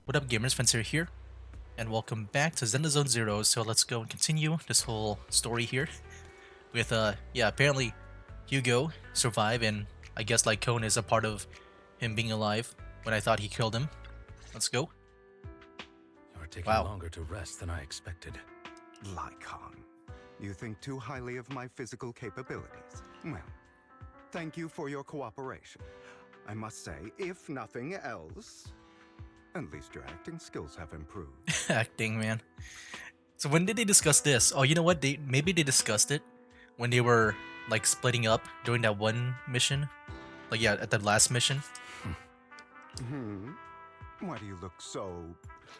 What up, gamers? Fencer here, and welcome back to Zenless Zone Zero. So let's go and continue this whole story here with yeah, apparently Hugo survived, and I guess like Cone is a part of him being alive when I thought he killed him. Let's go. You're taking Wow. longer to rest than I expected. Lycon, you think too highly of my physical capabilities. Well, thank you for your cooperation. I must say, if nothing else, at least your acting skills have improved. Acting, man. So when did they discuss this? Oh, you know what? Maybe they discussed it when they were like splitting up during that one mission. Like yeah, at the last mission. Why do you look so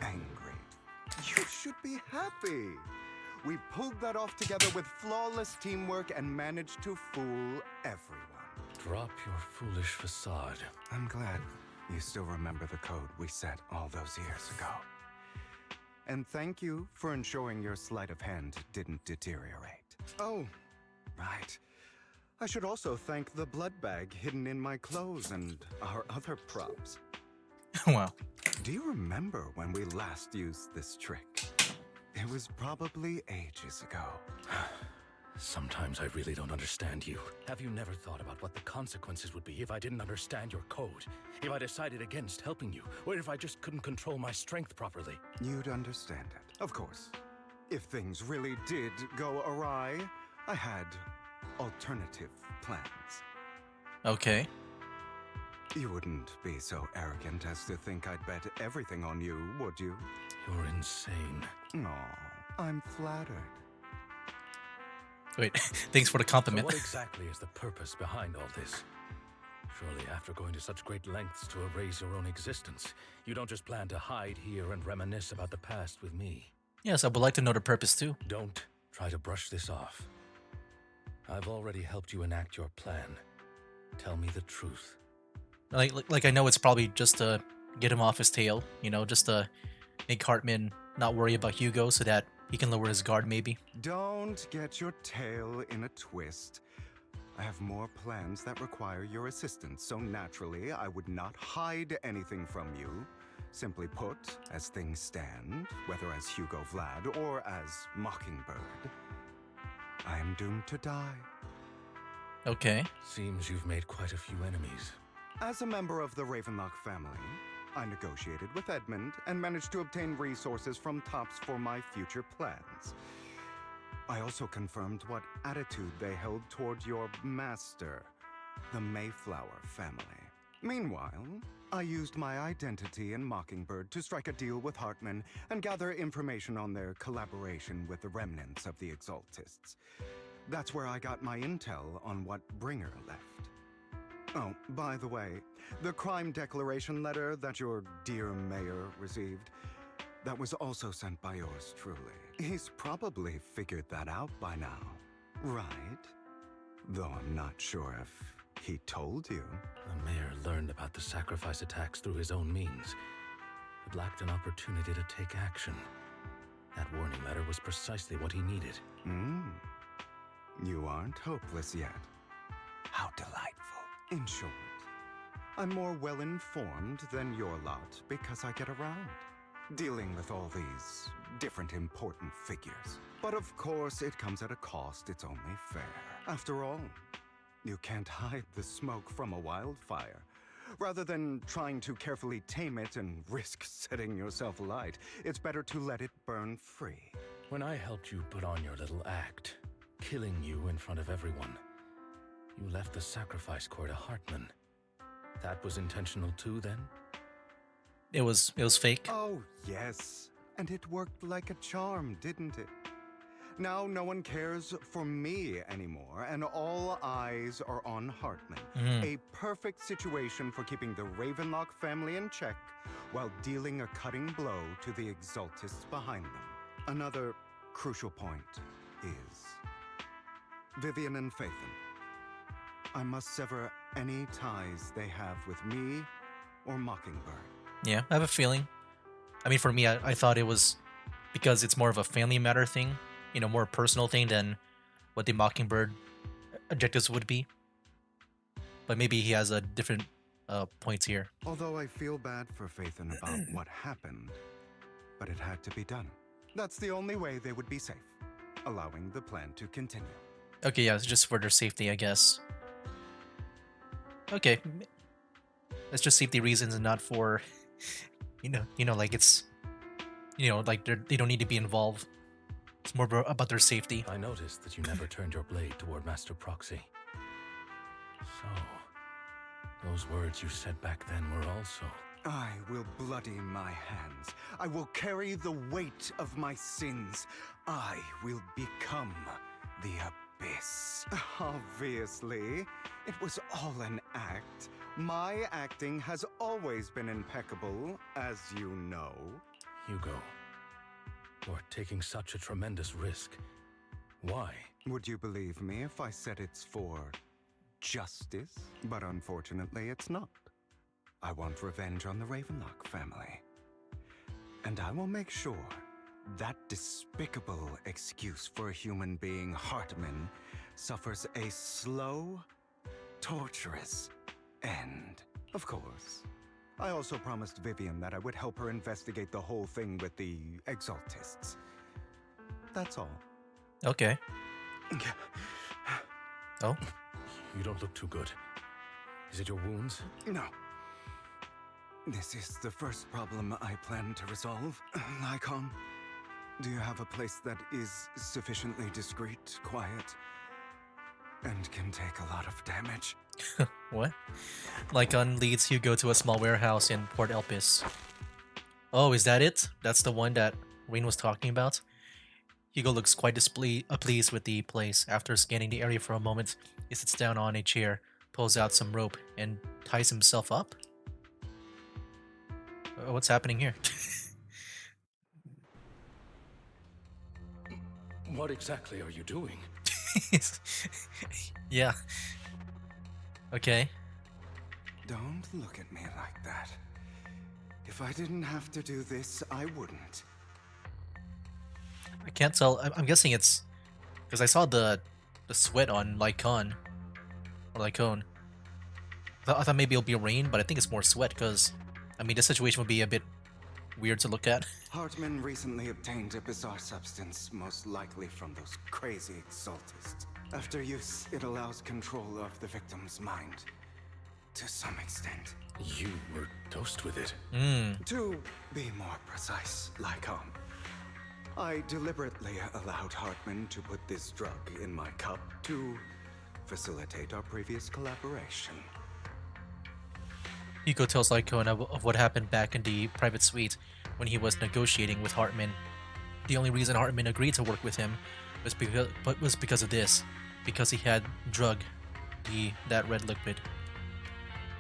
angry? You should be happy. We pulled that off together with flawless teamwork and managed to fool everyone. Drop your foolish facade. I'm glad you still remember the code we set all those years ago. And thank you for ensuring your sleight of hand didn't deteriorate. Oh, right. I should also thank the blood bag hidden in my clothes and our other props. Wow. Do you remember when we last used this trick? It was probably ages ago. Sometimes I really don't understand you. Have you never thought about what the consequences would be if I didn't understand your code? If I decided against helping you? Or if I just couldn't control my strength properly? You'd understand it, of course. If things really did go awry, I had alternative plans. Okay. You wouldn't be so arrogant as to think I'd bet everything on you, would you? You're insane. Aw, I'm flattered. Wait. Thanks for the So compliment. what exactly is the purpose behind all this? Surely after going to such great lengths to erase your own existence, you don't just plan to hide here and reminisce about the past with me. Yes, I would like to know the purpose too. Don't try to brush this off. I've already helped you enact your plan. Tell me the truth. Like I know it's probably just to get him off his tail, you know, just to make Hartman not worry about Hugo so that he can lower his guard maybe. Don't get your tail in a twist. I have more plans that require your assistance, so naturally I would not hide anything from you. Simply put, as things stand, whether as Hugo Vlad or as Mockingbird, I am doomed to die. Okay. Seems you've made quite a few enemies. As a member of the Ravenlock family, I negotiated with Edmund and managed to obtain resources from Tops for my future plans. I also confirmed what attitude they held toward your master, the Mayflower family. Meanwhile, I used my identity in Mockingbird to strike a deal with Hartman and gather information on their collaboration with the remnants of the Exaltists. That's where I got my intel on what Bringer left. Oh, by the way, the crime declaration letter that your dear mayor received, that was also sent by yours truly. He's probably figured that out by now, right? Though I'm not sure if he told you. The mayor learned about the sacrifice attacks through his own means, but lacked an opportunity to take action. That warning letter was precisely what he needed. You aren't hopeless yet. How delightful. In short, I'm more well-informed than your lot because I get around, dealing with all these different important figures. But of course, it comes at a cost. It's only fair. After all, you can't hide the smoke from a wildfire. Rather than trying to carefully tame it and risk setting yourself alight, it's better to let it burn free. When I helped you put on your little act, killing you in front of everyone, you left the sacrifice core to Hartman. That was intentional too, then? It was fake. Oh, yes. And it worked like a charm, didn't it? Now no one cares for me anymore, and all eyes are on Hartman. A perfect situation for keeping the Ravenlock family in check while dealing a cutting blow to the Exaltists behind them. Another crucial point is Vivian and Phaethon. I must sever any ties they have with me or Mockingbird. Yeah, I have a feeling. I mean, for me, I thought it was because it's more of a family matter thing, you know, more personal thing than what the Mockingbird objectives would be. But maybe he has a different points here. Although I feel bad for Phaethon about what happened, but it had to be done. That's the only way they would be safe, allowing the plan to continue. Okay, yeah, it's just for their safety, I guess. Okay, it's just safety reasons and not for, like it's, like they don't need to be involved. It's more about their safety. I noticed that you never turned your blade toward Master Proxy. So, those words you said back then were also... I will bloody my hands. I will carry the weight of my sins. I will become the abyss. Obviously, it was all an act. My acting has always been impeccable, as you know. Hugo, you're taking such a tremendous risk. Why? Would you believe me if I said it's for justice? But unfortunately, it's not. I want revenge on the Ravenlock family. And I will make sure that despicable excuse for a human being, Hartman, suffers a slow, torturous end. Of course. I also promised Vivian that I would help her investigate the whole thing with the Exaltists. That's all. Okay. Oh? You don't look too good. Is it your wounds? No. This is the first problem I plan to resolve. Lycon, do you have a place that is sufficiently discreet, quiet, and can take a lot of damage? What? Lycon leads Hugo to a small warehouse in Port Elpis. Oh, is that it? That's the one that Rain was talking about? Hugo looks quite pleased with the place. After scanning the area for a moment, he sits down on a chair, pulls out some rope, and ties himself up? What's happening here? What exactly are you doing? Yeah. Okay. Don't look at me like that. If I didn't have to do this, I wouldn't. I can't tell. I'm guessing it's because I saw the sweat on Lycon or Lycone. I thought maybe it'll be rain, but I think it's more sweat because I mean the situation would be a bit weird to look at. Hartman recently obtained a bizarre substance, most likely from those crazy exaltists. After use, it allows control of the victim's mind. To some extent. You were dosed with it. To be more precise, Lycon, I deliberately allowed Hartman to put this drug in my cup to facilitate our previous collaboration. Hugo tells Lycone of what happened back in the private suite when he was negotiating with Hartman. The only reason Hartman agreed to work with him was because of this, because he had drug, that red liquid.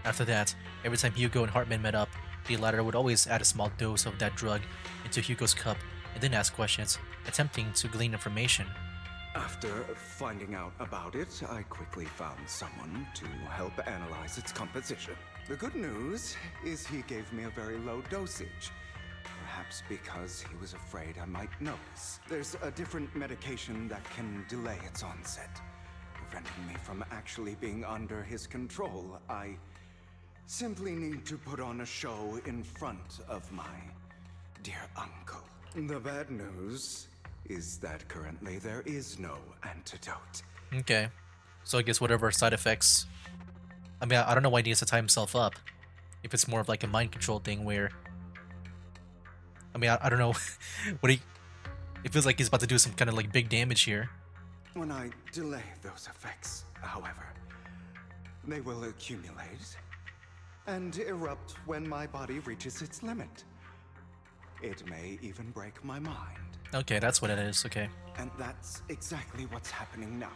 After that, every time Hugo and Hartman met up, the latter would always add a small dose of that drug into Hugo's cup and then ask questions, attempting to glean information. After finding out about it, I quickly found someone to help analyze its composition. The good news is he gave me a very low dosage. Perhaps because he was afraid I might notice. There's a different medication that can delay its onset, preventing me from actually being under his control. I simply need to put on a show in front of my dear uncle. The bad news is that currently there is no antidote. Okay. So I guess whatever side effects... I mean, I don't know why he needs to tie himself up. If it's more of like a mind control thing where... I mean, I don't know. It feels like he's about to do some kind of like big damage here. When I delay those effects, however, they will accumulate and erupt when my body reaches its limit. It may even break my mind. Okay, that's what it is. Okay. And that's exactly what's happening now.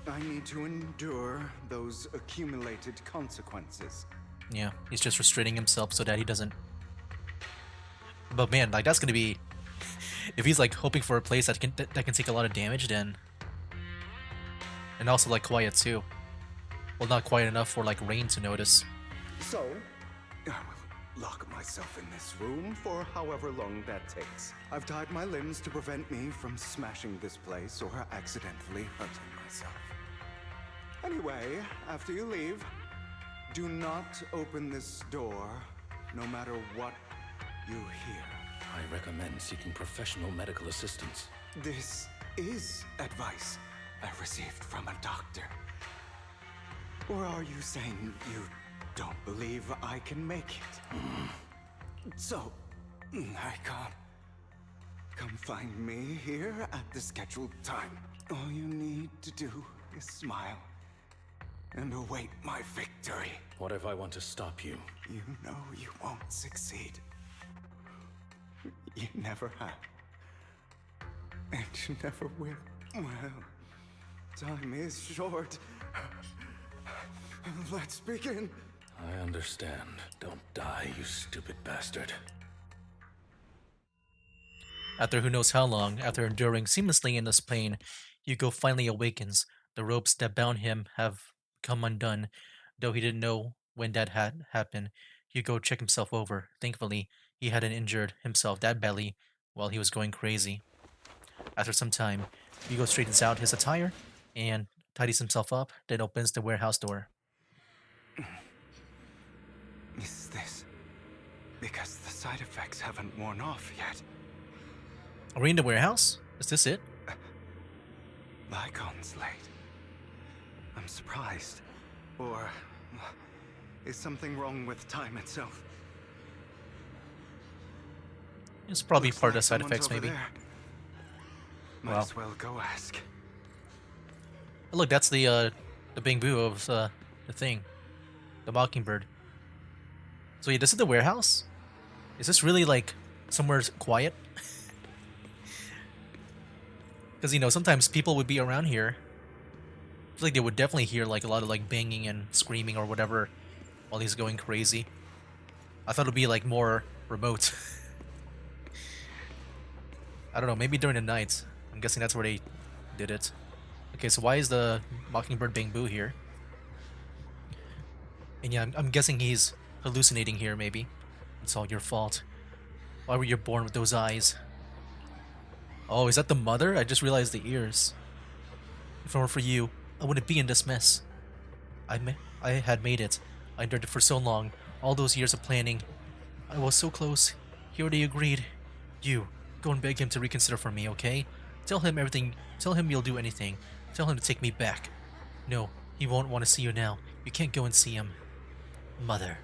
I need to endure those accumulated consequences. Yeah, he's just restraining himself so that he doesn't... But man, like that's gonna be... If he's like hoping for a place that can take a lot of damage, then... And also like quiet too. Well, not quiet enough for like Rain to notice. So, I will lock myself in this room for however long that takes. I've tied my limbs to prevent me from smashing this place or accidentally hurting myself. Anyway, after you leave, Do not open this door, no matter what you hear. I recommend seeking professional medical assistance. This is advice I received from a doctor. Or are you saying you don't believe I can make it? So, Icon, come find me here at the scheduled time. All you need to do is smile and await my victory. What if I want to stop you? You know you won't succeed. You never have. And you never will. Well, time is short. Let's begin. I understand. Don't die, you stupid bastard. After who knows how long, after enduring seamlessly in this plane, Hugo finally awakens. The ropes that bound him have come undone. Though he didn't know when that had happened, Hugo checked himself over. Thankfully, he hadn't injured himself that badly while he was going crazy. After some time, Hugo straightens out his attire and tidies himself up, then opens the warehouse door. Is this because the side effects haven't worn off yet? Are we in the warehouse? Is this it? Icon's late. I'm surprised. Or is something wrong with time itself? It's probably Looks part of like the side someone's effects, over maybe. there. Might Wow. as well go ask. Oh, look, that's the Bing Boo of the thing, the Mockingbird. So yeah, this is the warehouse. Is this really like somewhere quiet? Because sometimes people would be around here. I feel like they would definitely hear like a lot of like banging and screaming or whatever while he's going crazy. I thought it'd be like more remote. I don't know, maybe during the night. I'm guessing that's where they did it. Okay, so why is the Mockingbird Bang Boo here? And yeah, I'm guessing he's hallucinating here, maybe. It's all your fault. Why were you born with those eyes? Oh, is that the mother? I just realized the ears. If it weren't for you, I wouldn't be in this mess. I had made it. I endured it for so long. All those years of planning. I was so close. He already agreed. You, go and beg him to reconsider for me, okay? Tell him everything. Tell him you'll do anything. Tell him to take me back. No, he won't want to see you now. You can't go and see him. Mother.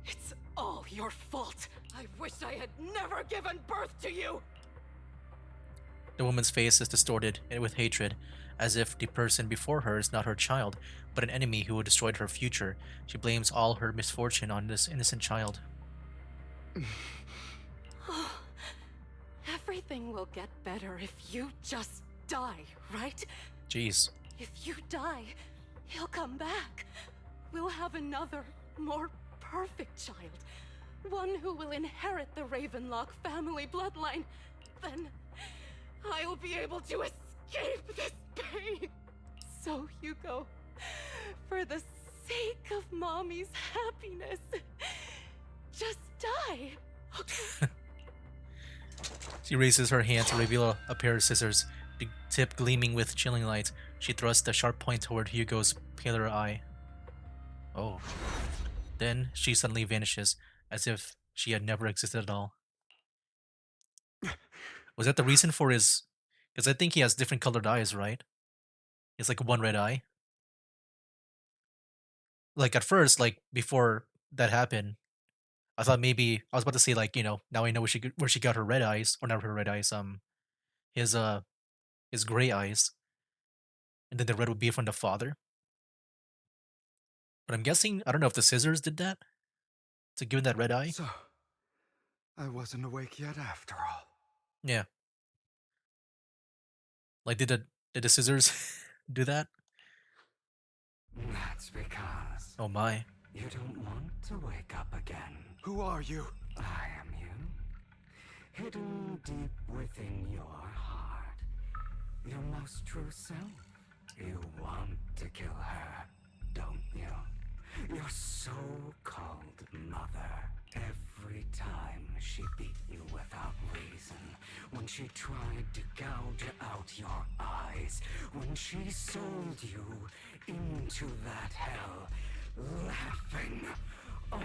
It's all your fault. I wish I had never given birth to you. The woman's face is distorted and with hatred, as if the person before her is not her child, but an enemy who destroyed her future. She blames all her misfortune on this innocent child. Everything will get better if you just die, right? Jeez. If you die, he'll come back. We'll have another, more perfect child. One who will inherit the Ravenlock family bloodline. Then I'll be able to escape this pain. So, Hugo, for the sake of Mommy's happiness, just die, okay? She raises her hand to reveal a pair of scissors, the tip gleaming with chilling light. She thrusts the sharp point toward Hugo's paler eye. Oh. Then she suddenly vanishes, as if she had never existed at all. Was that the reason for his... Because I think he has different colored eyes, right? He has like one red eye. Like at first, like before that happened, I thought maybe... I was about to say like, now I know where she got her red eyes. Or not her red eyes, his his gray eyes. And then the red would be from the father. But I'm guessing, I don't know if the scissors did that to give him that red eye. So, I wasn't awake yet after all. Yeah. Like did the scissors do that? That's because Oh my. you don't want to wake up again. Who are you? I am you. Hidden deep within your heart. Your most true self. You want to kill her, don't you? Your so-called mother. Every time she beat you without reason, when she tried to gouge out your eyes, when she sold you into that hell, laughing all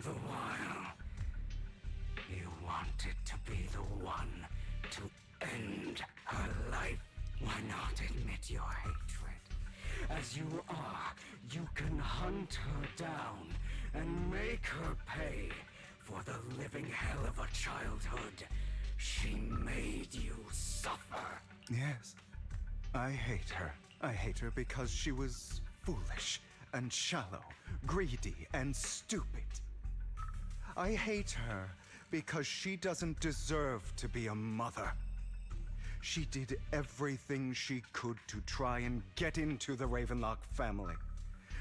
the while. You wanted to be the one to end her life. Why not admit your hatred? As you are, you can hunt her down and make her pay for the living hell of a childhood she made you suffer. Yes, I hate her. I hate her because she was foolish and shallow, greedy and stupid. I hate her because she doesn't deserve to be a mother. She did everything she could to try and get into the Ravenlock family,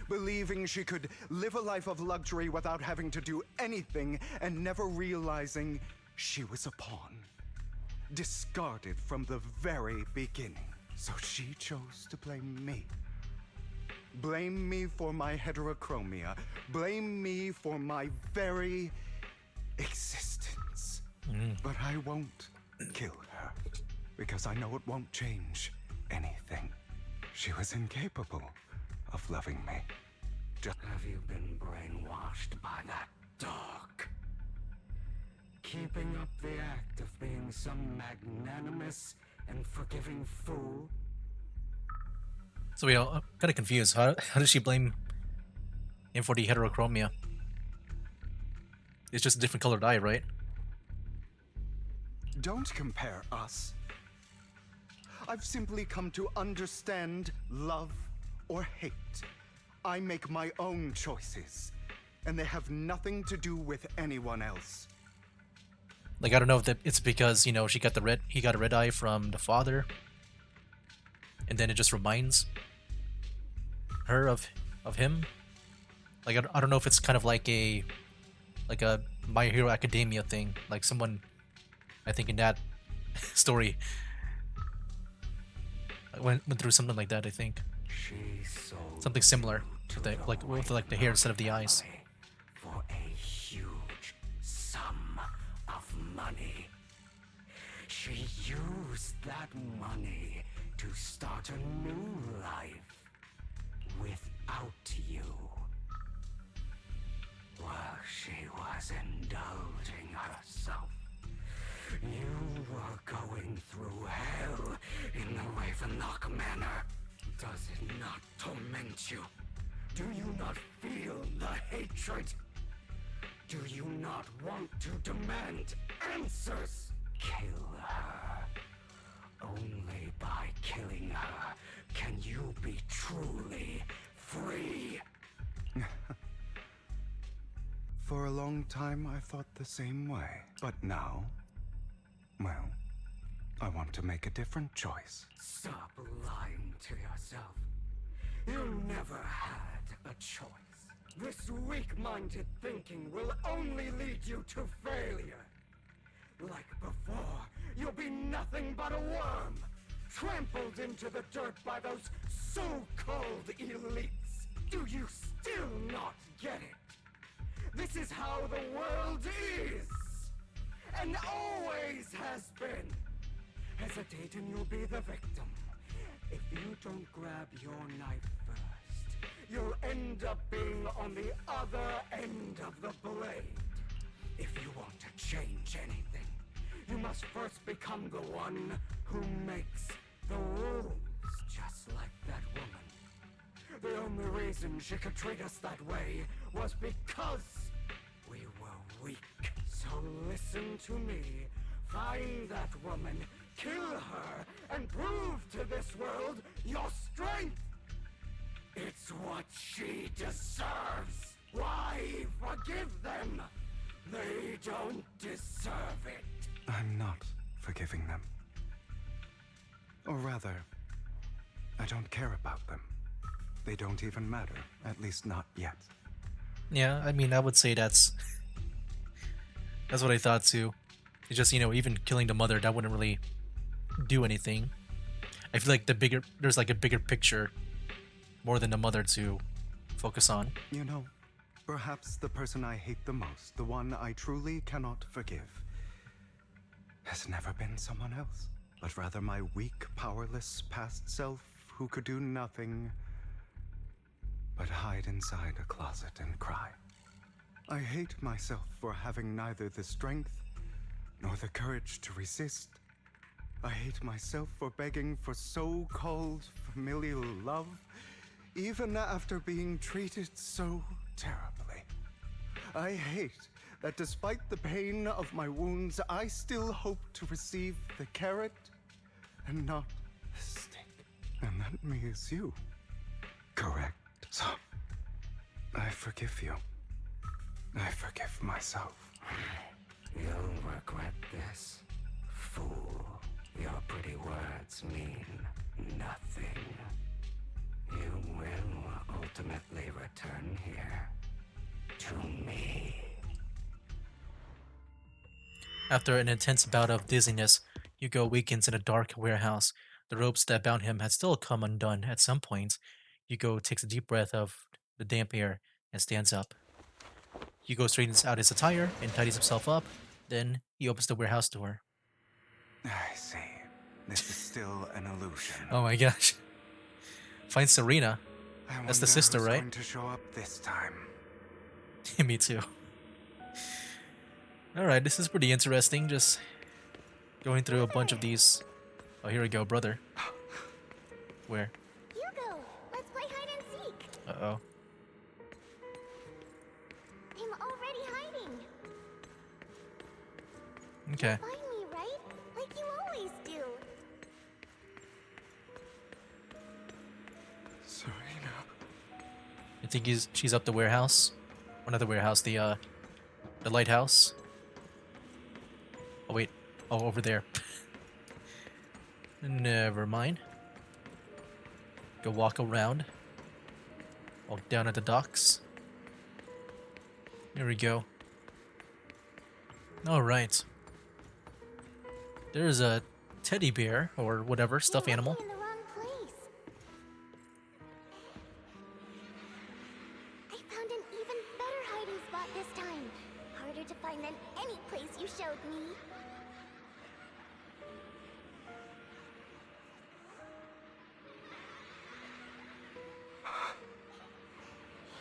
believing she could live a life of luxury without having to do anything and never realizing she was a pawn, discarded from the very beginning. So she chose to blame me. Blame me for my heterochromia. Blame me for my very existence. But I won't kill her, because I know it won't change anything. She was incapable of loving me. Have you been brainwashed by that dog? Keeping up the act of being some magnanimous and forgiving fool? So I'm kind of confused. How does she blame him for the heterochromia? It's just a different colored eye, right? Don't compare us. I've simply come to understand love or hate. I make my own choices, and they have nothing to do with anyone else. Like, I don't know if it's because, he got he got a red eye from the father, and then it just reminds her of him. Like, I don't know if it's kind of like a My Hero Academia thing. Like, someone, I think in that story, went through something like that, I think. Something similar with the hair instead of the eyes. For a huge sum of money. She used that money to start a new life without you. While she was indulging herself, you were going through hell in the Ravenlock Manor. Does it not torment you? Do you not feel the hatred? Do you not want to demand answers? Kill her. Only by killing her can you be truly free. For a long time, I thought the same way. But now, well, I want to make a different choice. Stop lying to yourself. You never had a choice. This weak-minded thinking will only lead you to failure. Like before, you'll be nothing but a worm, trampled into the dirt by those so-called elites. Do you still not get it? This is how the world is, and always has been. Hesitate and you'll be the victim. If you don't grab your knife first, you'll end up being on the other end of the blade. If you want to change anything, you must first become the one who makes the rules. Just like that woman. The only reason she could treat us that way was because we were weak. So listen to me. Find that woman, kill her, and prove to this world your strength. It's what she deserves. Why forgive them? They don't deserve it. I'm not forgiving them. Or rather, I don't care about them. They don't even matter, at least not yet. Yeah, I mean, I would say that's what I thought too. It's just, even killing the mother, that wouldn't really do anything. I feel like there's like a bigger picture more than the mother to focus on. You know, perhaps the person I hate the most, the one I truly cannot forgive, has never been someone else, but rather my weak, powerless past self who could do nothing but hide inside a closet and cry. I hate myself for having neither the strength nor the courage to resist. I hate myself for begging for so-called familial love, even after being treated so terribly. I hate that despite the pain of my wounds, I still hope to receive the carrot and not the stick. And that me is you. Correct. So, I forgive you. I forgive myself. You'll regret this, fool. Your pretty words mean nothing. You will ultimately return here to me. After an intense bout of dizziness, Hugo weakens in a dark warehouse. The ropes that bound him had still come undone at some point. Hugo takes a deep breath of the damp air and stands up. Hugo straightens out his attire and tidies himself up. Then he opens the warehouse door. I see. This is still an illusion. Oh my gosh. Finds Serena. I That's the wonder sister, who's right? going to show up this time. Me too. Alright, this is pretty interesting. Just going through a bunch of these. Oh, here we go, brother. Where? Hugo, let's play hide and seek. Uh-oh. I'm already hiding. Okay. Find me, right? Like you always do. Serena. You think she's up the warehouse? Or not the warehouse, the lighthouse? Oh wait. Oh, over there. Never mind. Go walk around. Walk down at the docks. There we go. Alright. There's a teddy bear, or whatever, stuffed You're animal. looking in the wrong place. I found an even better hiding spot this time. Harder to find than any place you showed me.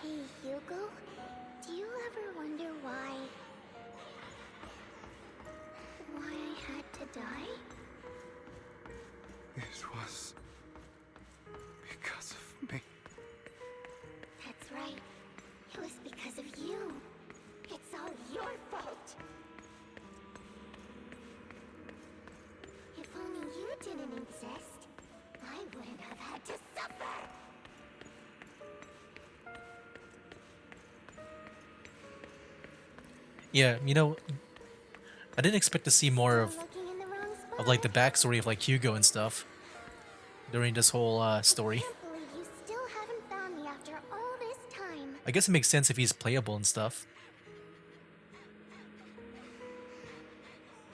Hey, Hugo. Do you ever wonder why I had to die? It was because of me. That's right. It was because of you. It's all your fault. If only you didn't exist, I wouldn't have had to suffer. Yeah, you know, I didn't expect to see more of Still looking in the wrong spot. of like the backstory of like Hugo and stuff during this whole story. Can't believe you still haven't found me after all this time. I guess it makes sense if he's playable and stuff.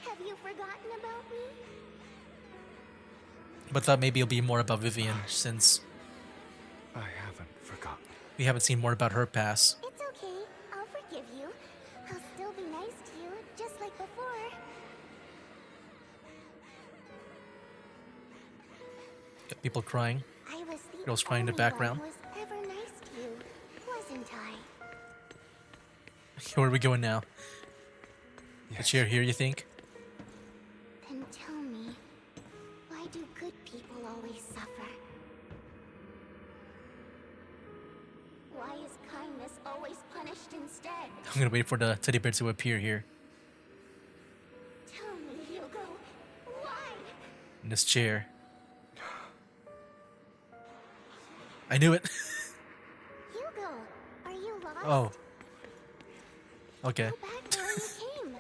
Have you forgotten about me? But thought maybe it'll be more about Vivian since I haven't forgotten. we haven't seen more about her past. It's okay. I'll forgive you. I'll still be nice to you, just like before. Got people crying. I was the Girls crying in the only background. one who was ever nice to you, wasn't I? Where are we going now? The Yes. chair here, you think? Then tell me, why do good people always suffer? Why is kindness always punished instead? I'm gonna wait for the teddy bear to appear here Tell me, Hugo, why? in this chair. I knew it. Hugo, are you lost? Oh. Okay. Go back where you came.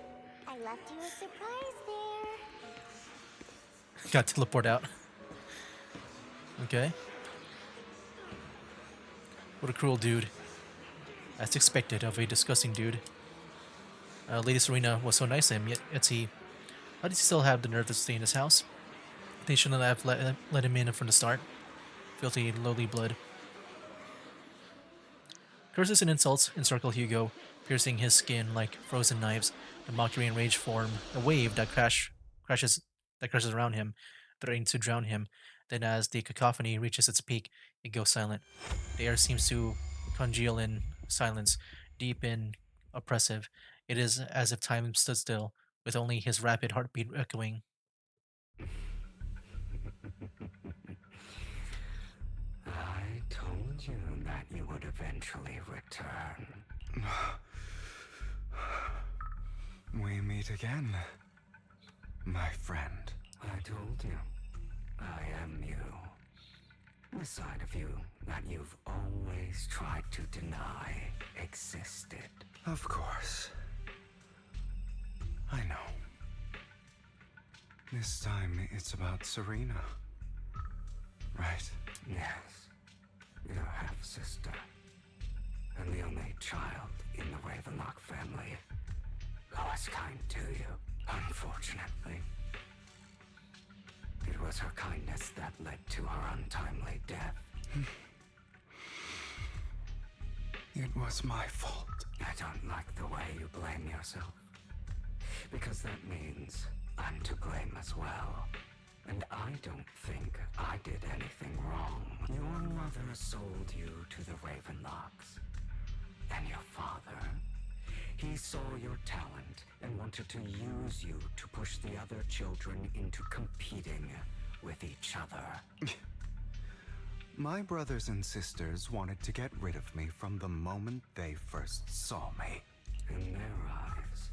I left you a surprise there. Got to teleport out. Okay. What a cruel dude. As expected of a disgusting dude. Lady Serena was so nice to him, yet how does he still have the nerve to stay in his house? They shouldn't have let him in from the start. Filthy, lowly blood. Curses and insults encircle Hugo, piercing his skin like frozen knives. The mockery and rage form a wave that crashes around him, threatening to drown him. Then, as the cacophony reaches its peak, it goes silent. The air seems to congeal in silence, deep and oppressive. It is as if time stood still, with only his rapid heartbeat echoing. I told you that you would eventually return. We meet again, my friend. I told you, I am you. The side of you that you've always tried to deny existed. Of course. I know. This time it's about Serena. Right? Yes, your half-sister. And the only child in the Ravenlock family who was kind to you, unfortunately. It was her kindness that led to her untimely death. It was my fault. I don't like the way you blame yourself. Because that means I'm to blame as well. And I don't think I did anything wrong. Your mother sold you to the Ravenlocks. And your father, he saw your talent and wanted to use you to push the other children into competing with each other. My brothers and sisters wanted to get rid of me from the moment they first saw me. In their eyes,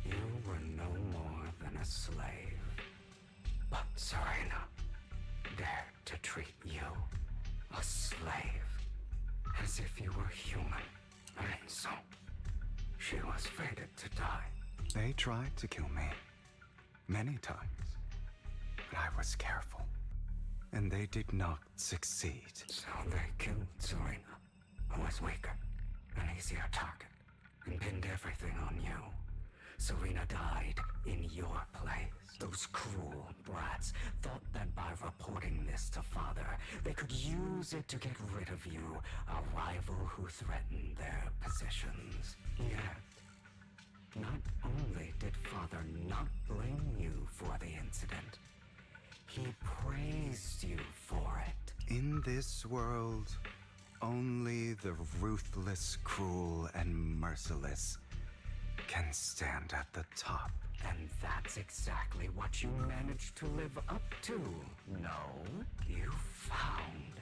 you were no more than a slave. But Serena dared to treat you, a slave, as if you were human. And so, she was fated to die. They tried to kill me. Many times. But I was careful. And they did not succeed. So they killed Serena, who was weaker, an easier target, and pinned everything on you. Serena died in your place. Those cruel brats thought that by reporting this to Father, they could use it to get rid of you, a rival who threatened their positions. Yet, not only did Father not blame you for the incident, he praised you for it. In this world, only the ruthless, cruel, and merciless can stand at the top. And that's exactly what you managed to live up to. No, you found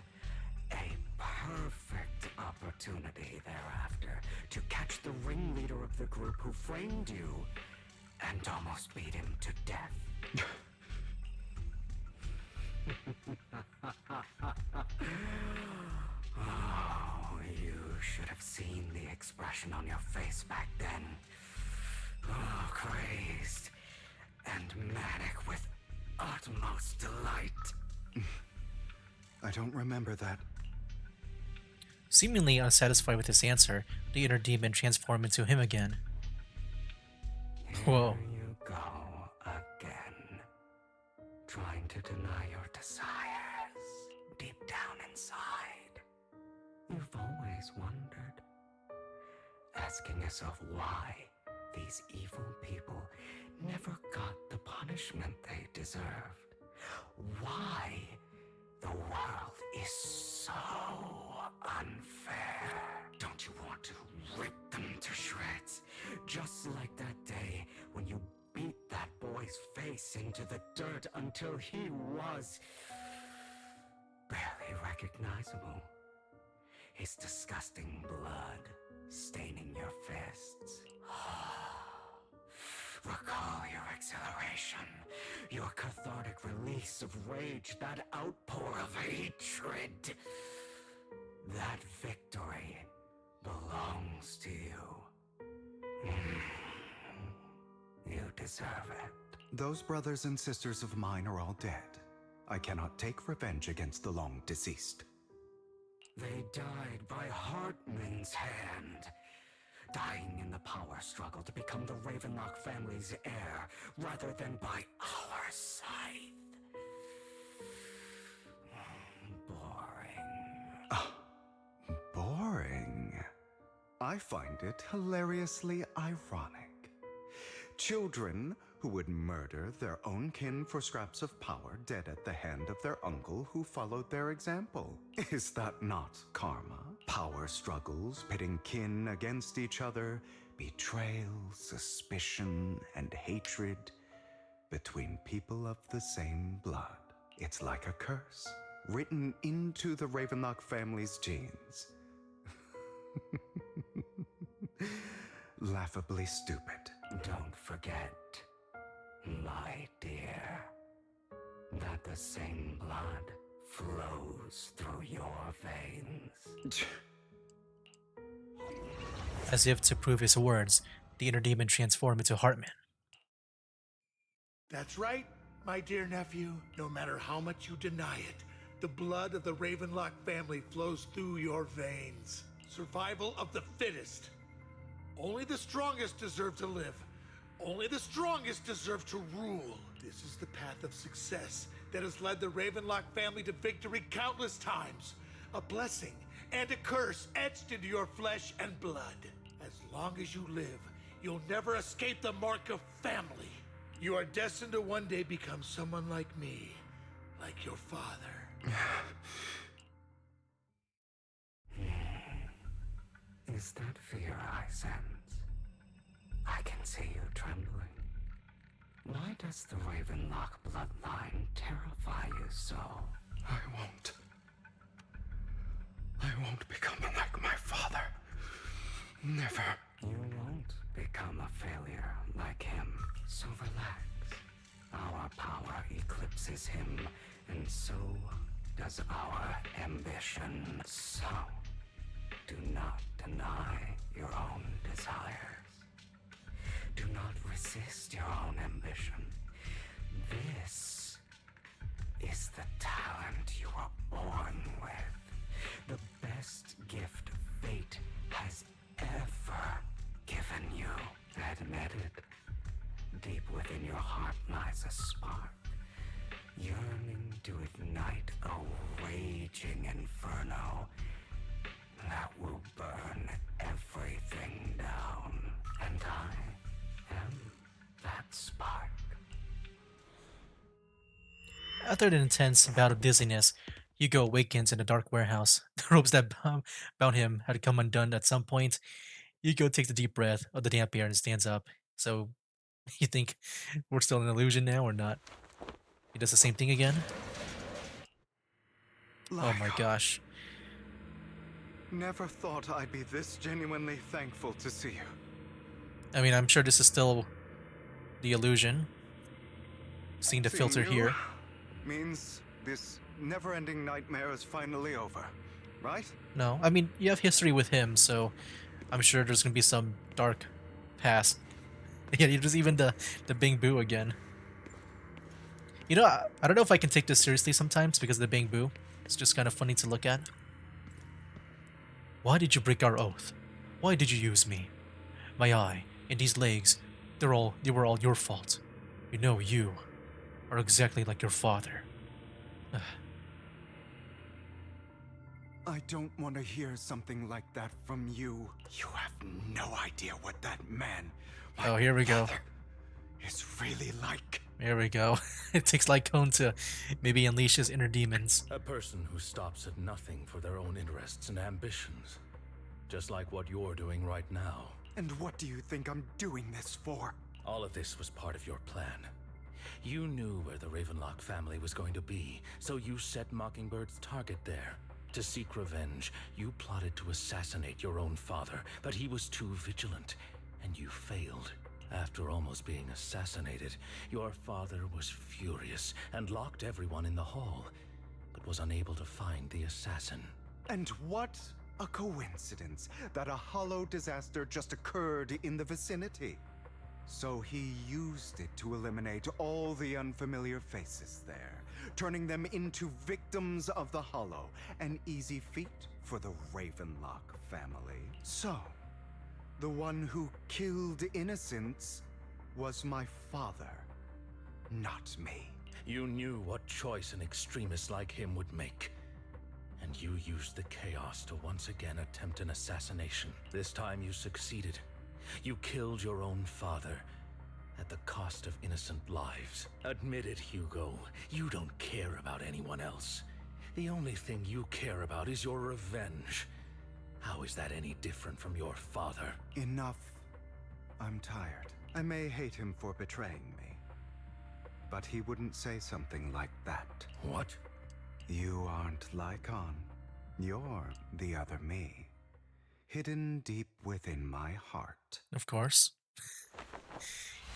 a perfect opportunity thereafter to catch the ringleader of the group who framed you and almost beat him to death. Oh, you should have seen the expression on your face back then. Oh, crazed and manic with utmost delight. I don't remember that. Seemingly unsatisfied with his answer, the inner demon transformed into him again. Whoa. Here you go again. Trying to deny your desires deep down inside. You've always wondered. Asking yourself why these evil people never got the punishment they deserved. Why the world is so unfair. Don't you want to rip them to shreds? Just like that day when you beat that boy's face into the dirt until he was barely recognizable. His disgusting blood staining your fists. Recall your exhilaration, your cathartic release of rage, that outpour of hatred. That victory belongs to you. You deserve it. Those brothers and sisters of mine are all dead. I cannot take revenge against the long deceased. They died by Hartman's hand. Dying in the power struggle to become the Ravenlock family's heir, rather than by our scythe. Boring. Boring. I find it hilariously ironic. Children who would murder their own kin for scraps of power, dead at the hand of their uncle who followed their example. Is that not karma? Power struggles, pitting kin against each other, betrayal, suspicion, and hatred between people of the same blood. It's like a curse, written into the Ravenlock family's genes. Laughably stupid. Don't forget, my dear, that the same blood flows through your veins. As if to prove his words, the inner demon transformed into Heartman. That's right, my dear nephew. No matter how much you deny it, the blood of the Ravenlock family flows through your veins. Survival of the fittest. Only the strongest deserve to live. Only the strongest deserve to rule. This is the path of success that has led the Ravenlock family to victory countless times. A blessing and a curse etched into your flesh and blood. As long as you live, you'll never escape the mark of family. You are destined to one day become someone like me, like your father. Is that fear I sense? I can see you trembling. Why does the Ravenlock bloodline terrify you so? I won't. I won't become like my father. Never. You won't become a failure like him, so relax. Our power eclipses him, and so does our ambition. So, do not deny your own desires. Do not resist your own ambition. This is the talent you were born with. The best gift fate has ever given you. Admit it. Deep within your heart lies a spark, yearning to ignite a raging inferno that will burn everything down. And I am that spark. After an intense bout of dizziness, Hugo awakens in a dark warehouse. The ropes that bound him had come undone at some point. Hugo takes a deep breath of the damp air and stands up. So, you think we're still in an illusion now or not? He does the same thing again? Oh my gosh. Never thought I'd be this genuinely thankful to see you. I mean, I'm sure this is still the illusion. Seeing the Seeing filter you here. means this never-ending nightmare is finally over, right? No, I mean, you have history with him, so I'm sure there's gonna be some dark past. Yeah, there's even the Bing Boo again. You know, I don't know if I can take this seriously sometimes because of the Bing Boo. It's just kind of funny to look at. Why did you break our oath? Why did you use me? My eye and these legs, they were all your fault. You know you are exactly like your father. I don't want to hear something like that from you. You have no idea what that man, my Oh, here we go. father, is really like. Here we go. It takes Lycone to maybe unleash his inner demons. A person who stops at nothing for their own interests and ambitions. Just like what you're doing right now. And what do you think I'm doing this for? All of this was part of your plan. You knew where the Ravenlock family was going to be, so you set Mockingbird's target there. To seek revenge, you plotted to assassinate your own father, but he was too vigilant, and you failed. After almost being assassinated, your father was furious and locked everyone in the hall, but was unable to find the assassin. And what a coincidence that a hollow disaster just occurred in the vicinity. So he used it to eliminate all the unfamiliar faces there, turning them into victims of the hollow, an easy feat for the Ravenlock family. So, the one who killed innocents was my father, not me. You knew what choice an extremist like him would make. And you used the chaos to once again attempt an assassination. This time you succeeded. You killed your own father, at the cost of innocent lives. Admit it, Hugo. You don't care about anyone else. The only thing you care about is your revenge. How is that any different from your father? Enough. I'm tired. I may hate him for betraying me, but he wouldn't say something like that. What? You aren't Lycon. You're the other me, hidden deep within my heart. Of course.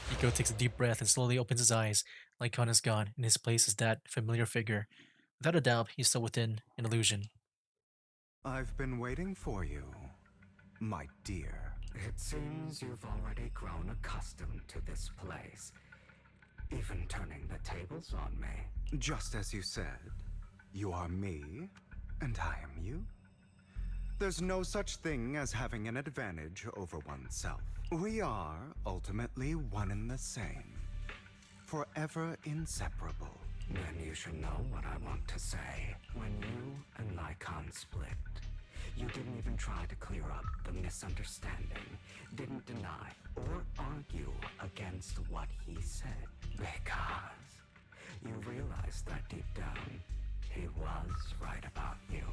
Hugo takes a deep breath and slowly opens his eyes. Lycon is gone. In his place is that familiar figure. Without a doubt, he's still within an illusion. I've been waiting for you, my dear. It seems you've already grown accustomed to this place, even turning the tables on me. Just as you said, you are me, and I am you. There's no such thing as having an advantage over oneself. We are ultimately one and the same, forever inseparable. Then you should know what I want to say. When you and Lycon split, you didn't even try to clear up the misunderstanding, didn't deny or argue against what he said, because you realized that deep down, he was right about you.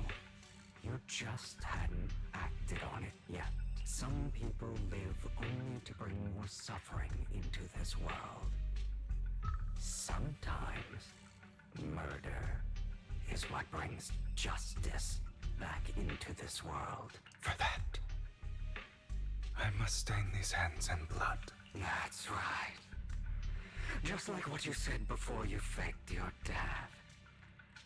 You just hadn't acted on it yet. Some people live only to bring more suffering into this world. Sometimes, murder is what brings justice back into this world. For that, I must stain these hands in blood. That's right. Just like what you said before you faked your death.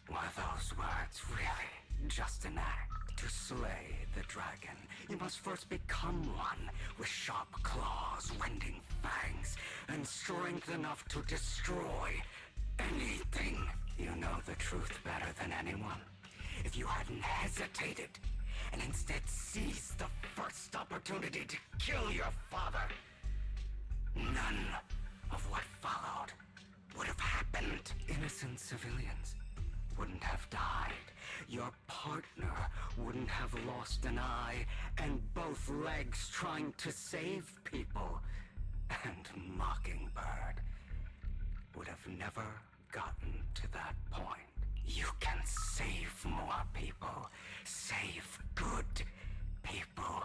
Were those words really just an act? To slay the dragon, you must first become one with sharp claws, rending fangs, and strength enough to destroy anything. You know the truth better than anyone. If you hadn't hesitated and instead seized the first opportunity to kill your father, none of what followed would have happened. Innocent civilians wouldn't have died. Your partner wouldn't have lost an eye and both legs trying to save people. And Mockingbird would have never gotten to that point. You can save more people. Save good people.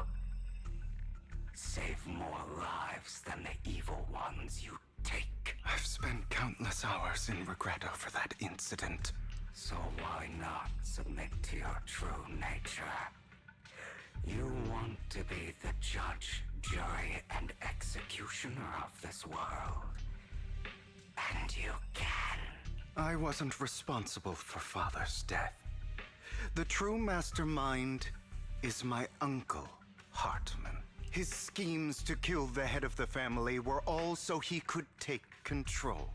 Save more lives than the evil ones you take. I've spent countless hours in regret over that incident. So why not submit to your true nature? You want to be the judge, jury, and executioner of this world. And you can. I wasn't responsible for Father's death. The true mastermind is my uncle, Hartman. His schemes to kill the head of the family were all so he could take control.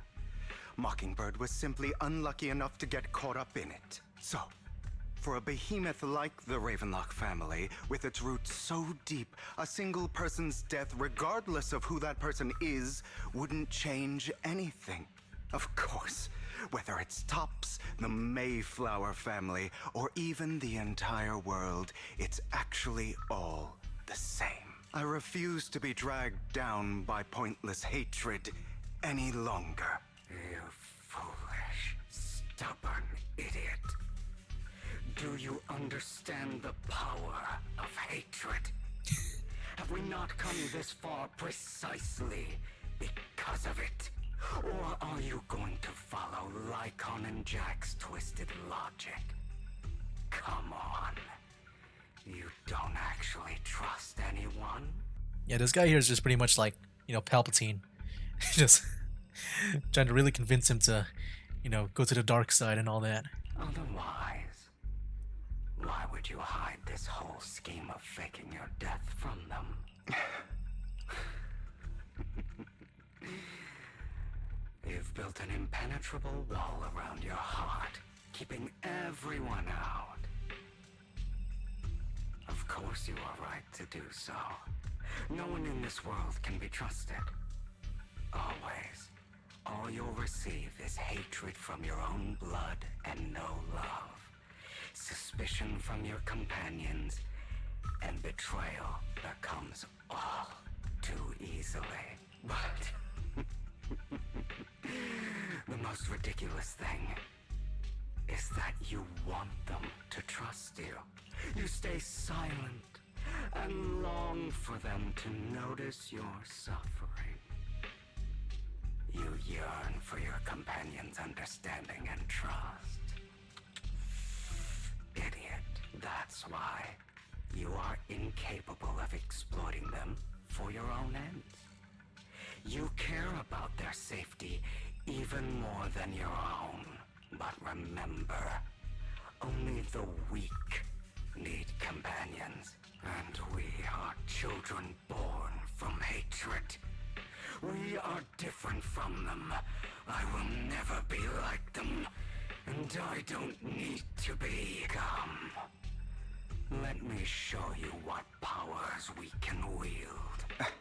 Mockingbird was simply unlucky enough to get caught up in it. So, for a behemoth like the Ravenlock family, with its roots so deep, a single person's death, regardless of who that person is, wouldn't change anything. Of course, whether it's Tops, the Mayflower family, or even the entire world, it's actually all the same. I refuse to be dragged down by pointless hatred any longer. You foolish, stubborn idiot. Do you understand the power of hatred? Have we not come this far precisely because of it? Or are you going to follow Lycon and Jack's twisted logic? Come on. You don't actually trust anyone? Yeah, this guy here is just pretty much like, Palpatine. Just trying to really convince him to, go to the dark side and all that. Otherwise, why would you hide this whole scheme of faking your death from them? You've built an impenetrable wall around your heart, keeping everyone out. Of course you are right to do so. No one in this world can be trusted. Always. All you'll receive is hatred from your own blood and no love. Suspicion from your companions, and betrayal that comes all too easily. But most ridiculous thing is that you want them to trust you. You stay silent and long for them to notice your suffering. You yearn for your companion's understanding and trust. Idiot. That's why you are incapable of exploiting them for your own ends. You care about their safety even more than your own. But remember, only the weak need companions. And we are children born from hatred. We are different from them. I will never be like them. And I don't need to become. Let me show you what powers we can wield.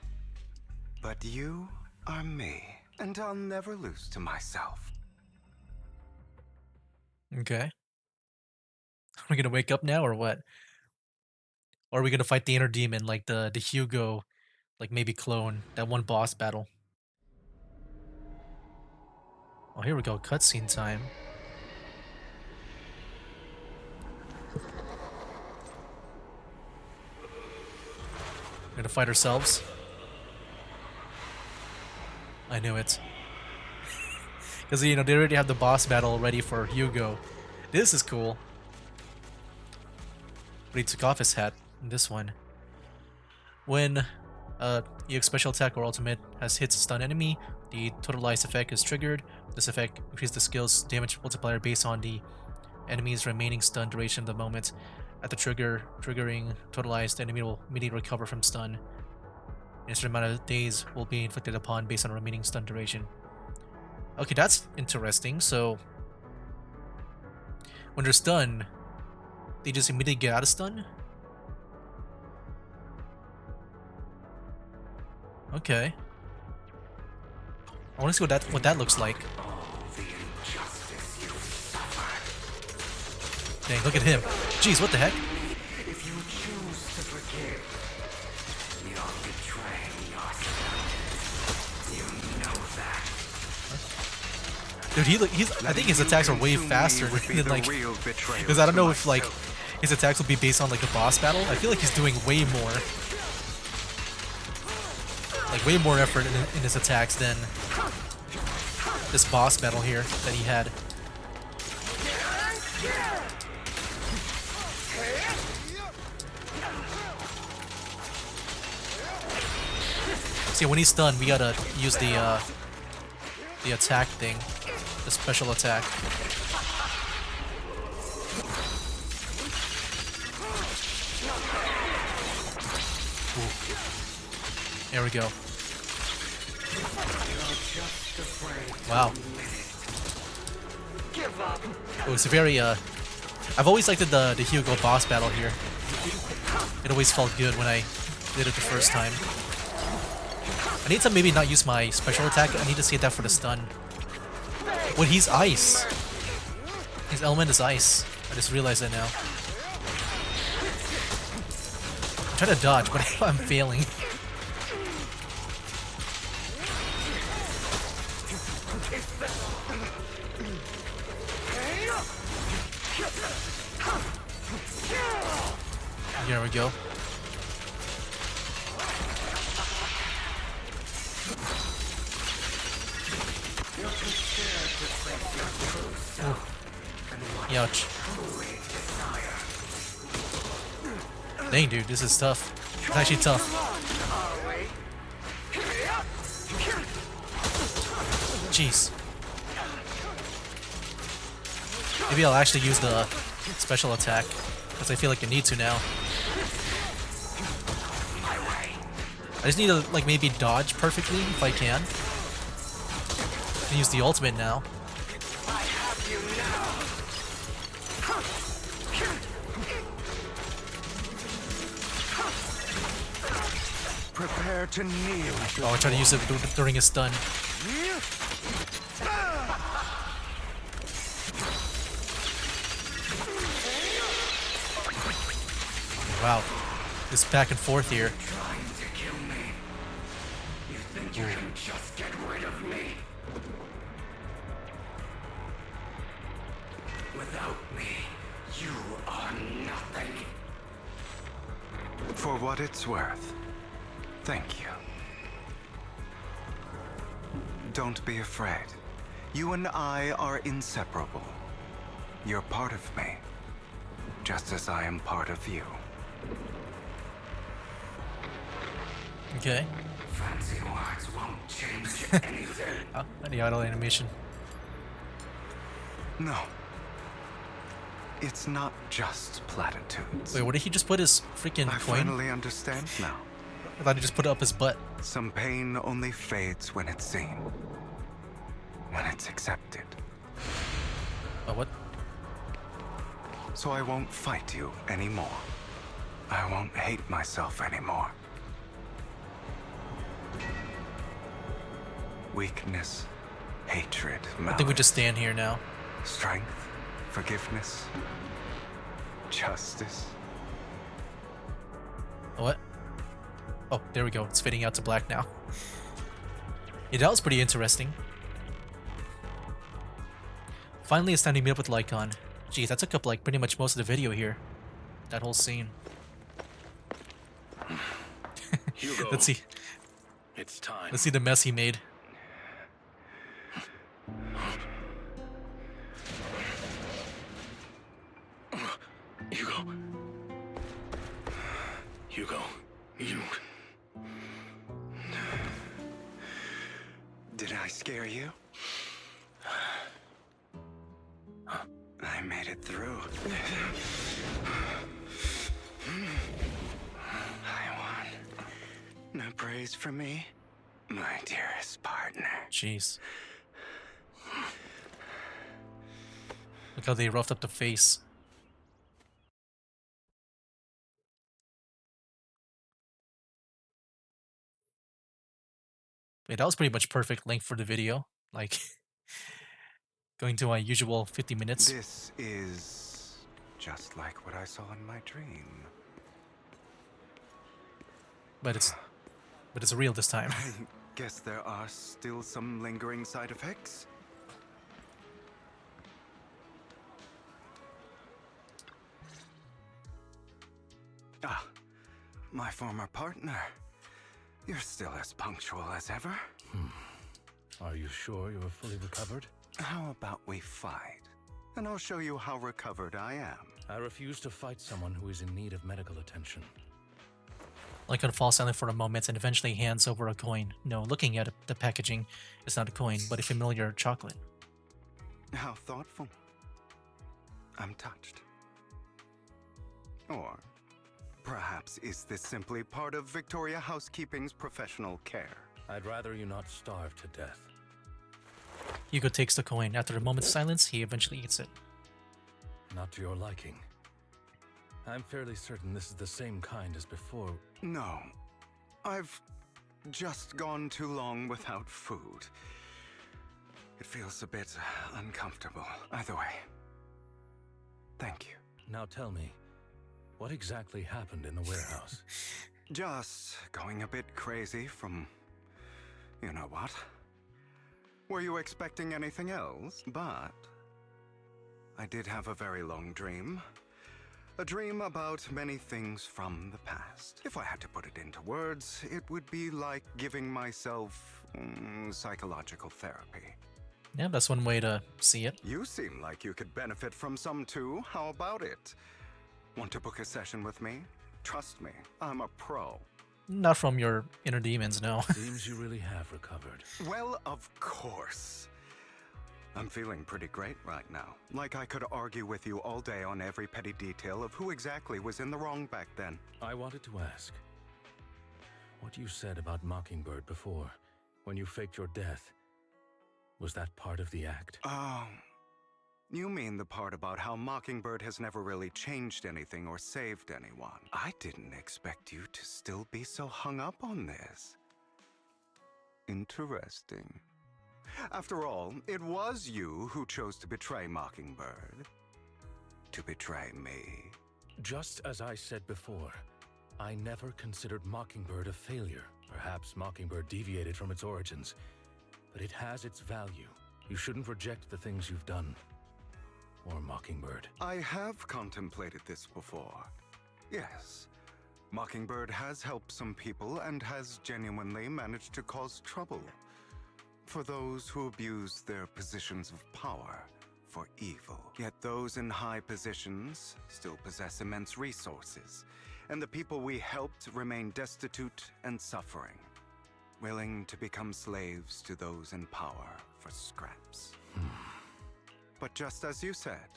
But you are me, and I'll never lose to myself. Okay. Are we gonna wake up now or what? Or are we gonna fight the inner demon like the Hugo, like maybe clone, that one boss battle? Oh, here we go, cutscene time. We're gonna fight ourselves. I knew it. Because, you know, they already have the boss battle ready for Hugo. This is cool. But he took off his hat in this one. When EX special attack or ultimate has hits a stun enemy, the totalized effect is triggered. This effect increases the skill's damage multiplier based on the enemy's remaining stun duration of the moment. At the triggering totalized enemy will immediately recover from stun. A certain amount of days will be inflicted upon based on remaining stun duration. Okay, that's interesting. So when they're stunned, they just immediately get out of stun? Okay. I want to see what that looks like. Dang, look at him. Jeez, what the heck? If you choose to forgive, you're betraying yourself. You know that. Dude, he's I think his attacks are way faster than like, because I don't know if like his attacks will be based on like the boss battle. I feel like he's doing way more effort in his attacks than this boss battle here that he had. See, when he's stunned, we gotta use the attack thing, the special attack. Ooh. There we go. Wow. Oh, it's a very I've always liked the Hugo boss battle here. It always felt good when I did it the first time. I need to maybe not use my special attack. I need to save that for the stun. Well, he's ice. His element is ice. I just realized that now. I'm trying to dodge, but I'm failing. Here we go. Ouch. Dang, dude, this is tough. It's actually tough. Jeez. Maybe I'll actually use the special attack, because I feel like I need to now. I just need to, like, maybe dodge perfectly if I can. I can use the ultimate now. Prepare to kneel. Oh, I try to use it during a stun. Wow. This back and forth here. Trying to kill me. You think you can just get rid of me? Without me, you are nothing. For what it's worth, thank you. Don't be afraid. You and I are inseparable. You're part of me, just as I am part of you. Okay. Fancy words won't change anything. Oh, the auto animation. No. It's not just platitudes. Wait, what did he just put his freaking I coin? finally understand now. I thought he just put it up his butt. Some pain only fades when it's seen. When it's accepted. Oh, what? So I won't fight you anymore. I won't hate myself anymore. Weakness, hatred, malice. I think we just stand here now. Strength, forgiveness, justice. Oh, what? Oh, there we go. It's fading out to black now. Yeah, that was pretty interesting. Finally, it's time to meet up with Lycon. Geez, that took up like pretty much most of the video here. That whole scene. Hugo, Let's see. it's time. Let's see the mess he made. Hugo. Hugo, you... Did I scare you? I made it through. I won. No praise from me, my dearest partner. Jeez. Look how they roughed up the face. Wait, that was pretty much perfect length for the video. Like, going to my usual 50 minutes. This is just like what I saw in my dream. But it's real this time. I guess there are still some lingering side effects. Ah, my former partner. You're still as punctual as ever. Are you sure you are fully recovered? How about we fight? And I'll show you how recovered I am. I refuse to fight someone who is in need of medical attention. Lycon falls silent for a moment and eventually hands over a coin. No, looking at the packaging, it's not a coin, but a familiar chocolate. How thoughtful. I'm touched. Or perhaps is this simply part of Victoria Housekeeping's professional care? I'd rather you not starve to death. Hugo takes the coin. After a moment's silence, he eventually eats it. Not to your liking. I'm fairly certain this is the same kind as before. No. I've just gone too long without food. It feels a bit uncomfortable. Either way. Thank you. Now tell me, what exactly happened in the warehouse? Just going a bit crazy from... you know what? Were you expecting anything else? But... I did have a very long dream. A dream about many things from the past. If I had to put it into words, it would be like giving myself psychological therapy. Yeah, that's one way to see it. You seem like you could benefit from some too. How about it? Want to book a session with me? Trust me, I'm a pro. Not from your inner demons, no. Seems you really have recovered. Well, of course. I'm feeling pretty great right now. Like I could argue with you all day on every petty detail of who exactly was in the wrong back then. I wanted to ask, what you said about Mockingbird before, when you faked your death, was that part of the act? Oh, you mean the part about how Mockingbird has never really changed anything or saved anyone. I didn't expect you to still be so hung up on this. Interesting. After all, it was you who chose to betray Mockingbird. To betray me. Just as I said before, I never considered Mockingbird a failure. Perhaps Mockingbird deviated from its origins, but it has its value. You shouldn't reject the things you've done. or Mockingbird? I have contemplated this before. Yes. Mockingbird has helped some people and has genuinely managed to cause trouble for those who abuse their positions of power for evil. Yet those in high positions still possess immense resources, and the people we helped remain destitute and suffering, willing to become slaves to those in power for scraps. But just as you said,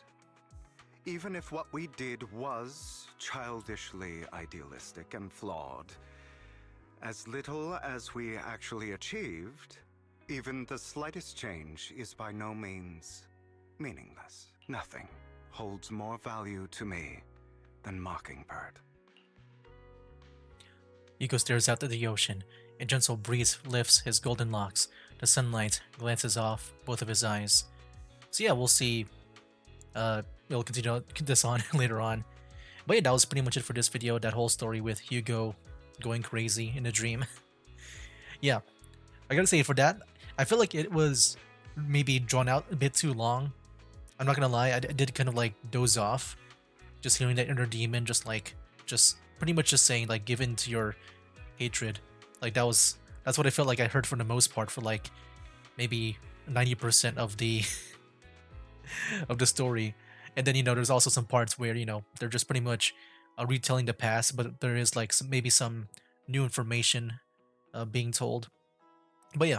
even if what we did was childishly idealistic and flawed, as little as we actually achieved, even the slightest change is by no means meaningless. Nothing holds more value to me than Mockingbird. Hugo stares out at the ocean. A gentle breeze lifts his golden locks. The sunlight glances off both of his eyes. So yeah, we'll see. We'll continue this on later on. But yeah, that was pretty much it for this video. That whole story with Hugo going crazy in a dream. Yeah, I gotta say for that, I feel like it was maybe drawn out a bit too long. I'm not gonna lie, I did kind of like doze off, just hearing that inner demon, just pretty much just saying like, give in to your hatred. Like that's what I felt like I heard for the most part for like maybe 90% of the of the story. And then there's also some parts where they're just pretty much retelling the past, but there is like maybe some new information being told. But yeah,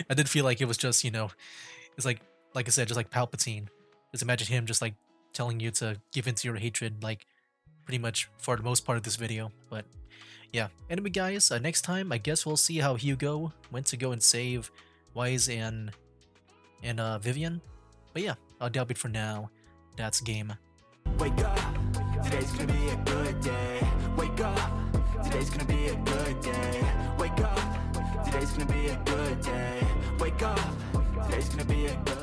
I did feel like it was just it's like I said, just like Palpatine. Just imagine him just like telling you to give into your hatred, like pretty much for the most part of this video. But yeah, anyway guys, next time I guess we'll see how Hugo went to go and save Wise and Vivian. But yeah, that'll be it for now. That's game. Wake up, today's gonna be a good day. Wake up, today's gonna be a good day. Wake up, today's gonna be a good day. Wake up, today's gonna be a good